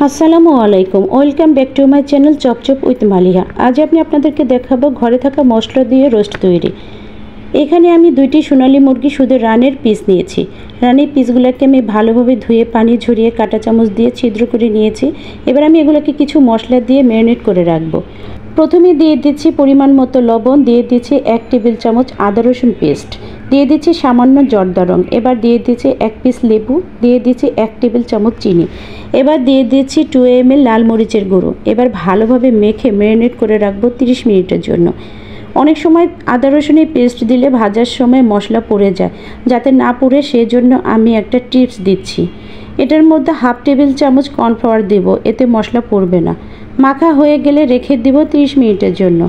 আসসালামু আলাইকুম, welcome back to my channel chop chop with Maliha. আজ আমি আপনাদেরকে দেখাবো ঘরে থাকা মশলা দিয়ে রোস্ট তৈরি। এখানে আমি 2টি সোনালী মুরগি শুধু রানের পিস নিয়েছি। রানের পিসগুলোকে আমি ভালোভাবে ধুয়ে পানি ঝরিয়ে কাঁটা চামচ দিয়ে ছিদ্র করে নিয়েছি। এবার আমি এগুলোকে কিছু মশলা দিয়ে ম্যারিনেট করে রাখবো। প্রথমে দিয়ে দিচ্ছি পরিমাণ মতো লবণ, দিয়ে দিচ্ছি 1 টেবিল চামচ আদা রসুন পেস্ট, দিয়ে দিচ্ছি সামান্য জর্দা রং, এবার দিয়ে দিচ্ছি 1 পিস লেবু, দিয়ে দিচ্ছি 1 টেবিল চামচ চিনি, এবার দিয়ে দিচ্ছি 2 ml লাল মরিচের গুঁড়ো। এবার ভালোভাবে মেখে ম্যারিনেট করে রাখবো 30 মিনিটের জন্য। অনেক সময় আদা রসুনের পেস্ট দিলে ভাজার সময় মশলা পুড়ে যায়, যাতে না পুড়ে সেজন্য আমি একটা টিপস দিচ্ছি। এটার মধ্যে 1/2 টেবিল চামচ কর্নফ্লাওয়ার দেব, এতে মশলা পড়বে না। মাখা হয়ে গেলে রেখে দেব 30 মিনিটের জন্য।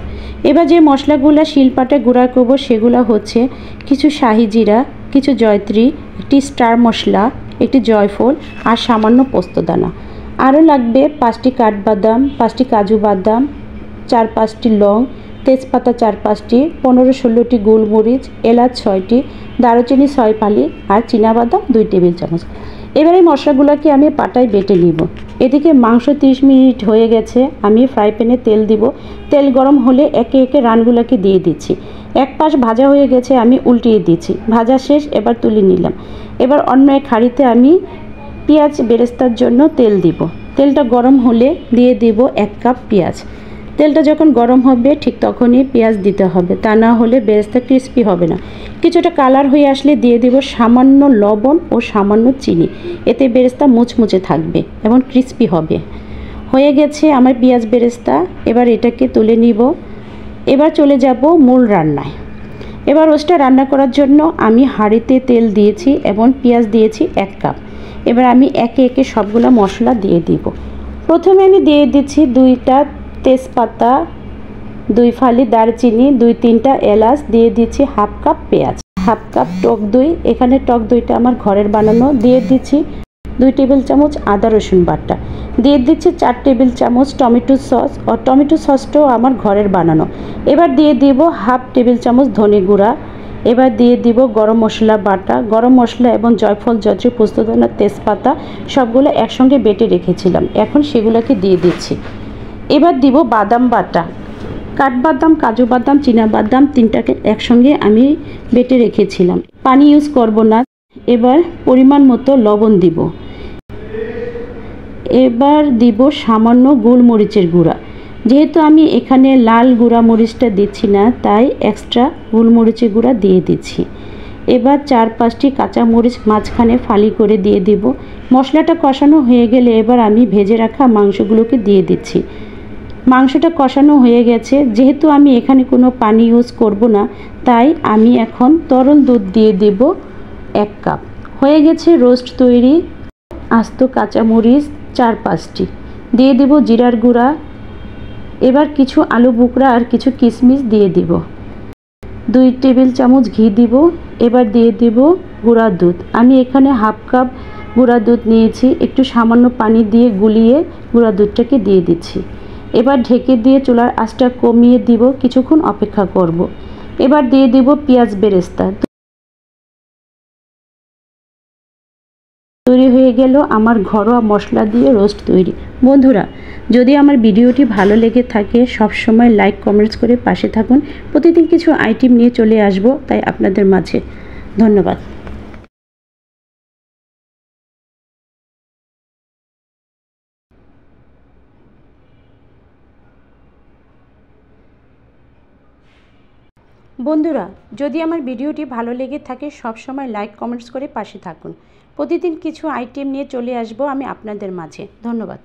এবার যে মশলাগুলো শিলপাটায় গুঁড়া করবো সেগুলো হচ্ছে কিছু শাহি জিরা, কিছু জয়ত্রী, একটি স্টার মশলা, একটি জয়ফল আর সামান্য পোস্তদানা। আরও লাগবে 5টি কাঠবাদাম, 5টি কাজু বাদাম, 4-5টি লং, তেজপাতা 4-5টি, 15-16টি গোলমরিচ, এলাচ 6টি, দারুচিনি 6 ফালি আর চীনাবাদাম 2 টেবিল চামচ। এবারে মশলাগুলোকে আমি পাটায় বেটে নিব। এদিকে মাংস 30 মিনিট হয়ে গেছে। আমি ফ্রাই প্যানে তেল দিব। তেল গরম হলে একে একে রানগুলোকে দিয়ে দিচ্ছি। এক পাশ ভাজা হয়ে গেছে, আমি উল্টিয়ে দিচ্ছি। ভাজা শেষ, এবার তুলে নিলাম। এবার অন্য এক হাঁড়িতে আমি পেঁয়াজ বেরেস্তার জন্য তেল দিব। তেলটা গরম হলে দিয়ে দিব 1 কাপ পেঁয়াজ। তেলটা যখন গরম হবে ঠিক তখনই পেঁয়াজ দিতে হবে, তা না হলে বেরেস্তা ক্রিস্পি হবে না। কিছুটা কালার হয়ে আসলে দিয়ে দিব সামান্য লবণ ও সামান্য চিনি, এতে বেরেস্তা মুচমুচে থাকবে এবং ক্রিস্পি হবে। হয়ে গেছে আমার পেঁয়াজ বেরেস্তা। এবার এটাকে তুলে নিব। এবার চলে যাব মূল রান্নায়। এবার রোস্টটা রান্না করার জন্য আমি হাঁড়িতে তেল দিয়েছি এবং পেঁয়াজ দিয়েছি 1 কাপ। এবার আমি একে একে সবগুলো মশলা দিয়ে দিব। প্রথমে আমি দিয়ে দিচ্ছি 2টা তেজপাতা, 2 ফালি দারচিনি, 2-3টা এলাচ, দিয়ে দিচ্ছি 1/2 কাপ পেঁয়াজ, 1/2 কাপ টক দই, এখানে টক দইটা আমার ঘরের বানানো, দিয়ে দিচ্ছি 2 টেবিল চামচ আদা রসুন বাটা, দিয়ে দিচ্ছি 4 টেবিল চামচ টমেটো সস, ও টমেটো সসটাও আমার ঘরের বানানো। এবার দিয়ে দিব 1/2 টেবিল চামচ ধনে গুঁড়া। এবার দিয়ে দিব গরম মশলা বাটা, গরম মশলা এবং জয়ফল, জয়ত্রী, পোস্তদানা, তেজপাতা সবগুলো একসঙ্গে বেটে রেখেছিলাম, এখন সেগুলোকে দিয়ে দিচ্ছি। এবার দিব বাদাম বাটা, কাঠবাদাম, কাজু বাদাম, চীনাবাদাম 3টাকে একসঙ্গে আমি বেটে রেখেছিলাম, পানি ইউজ করব না। এবার পরিমাণ মতো লবণ দিব। এবার দিব সামান্য গোলমরিচের গুঁড়া। যেহেতু আমি এখানে লাল গুঁড়া মরিচটা দিচ্ছি না, তাই এক্সট্রা গোলমরিচের গুঁড়া দিয়ে দিচ্ছি। এবার 4-5টি কাঁচা মরিচ মাঝখানে ফালি করে দিয়ে দিব। মশলাটা কষানো হয়ে গেলে এবার আমি ভেজে রাখা মাংসগুলোকে দিয়ে দিচ্ছি। মাংসটা কষানো হয়ে গেছে। যেহেতু আমি এখানে কোনো পানি ইউজ করব না, তাই আমি এখন তরল দুধ দিয়ে দেব 1 কাপ। হয়ে গেছে রোস্ট তৈরি। আস্ত কাঁচামরিচ 4-5টি, দিয়ে দেব জিরার গুঁড়া। এবার কিছু আলু বুকরা আর কিছু কিশমিশ দিয়ে দিব। 2 টেবিল চামচ ঘি দিব। এবার দিয়ে দেব গুঁড়া দুধ। আমি এখানে 1/2 কাপ গুঁড়া দুধ নিয়েছি, একটু সামান্য পানি দিয়ে গুলিয়ে গুঁড়া দুধটাকে দিয়ে দিচ্ছি। এবার ঢেকে দিয়ে চুলার আঁচটা কমিয়ে দিব, কিছুক্ষণ অপেক্ষা করব। এবার দিয়ে দিব পেঁয়াজ বেরেস্তা। তৈরি হয়ে গেল আমার ঘরোয়া মশলা দিয়ে রোস্ট তৈরি। বন্ধুরা, যদি আমার ভিডিওটি ভালো লেগে থাকে সবসময় লাইক কমেন্টস করে পাশে থাকুন। প্রতিদিন কিছু আইটেম নিয়ে চলে আসব তাই আপনাদের মাঝে। ধন্যবাদ। বন্ধুরা, যদি আমার ভিডিওটি ভালো লেগে থাকে সবসময় লাইক কমেন্টস করে পাশে থাকুন। প্রতিদিন কিছু আইটেম নিয়ে চলে আসব আমি আপনাদের মাঝে। ধন্যবাদ।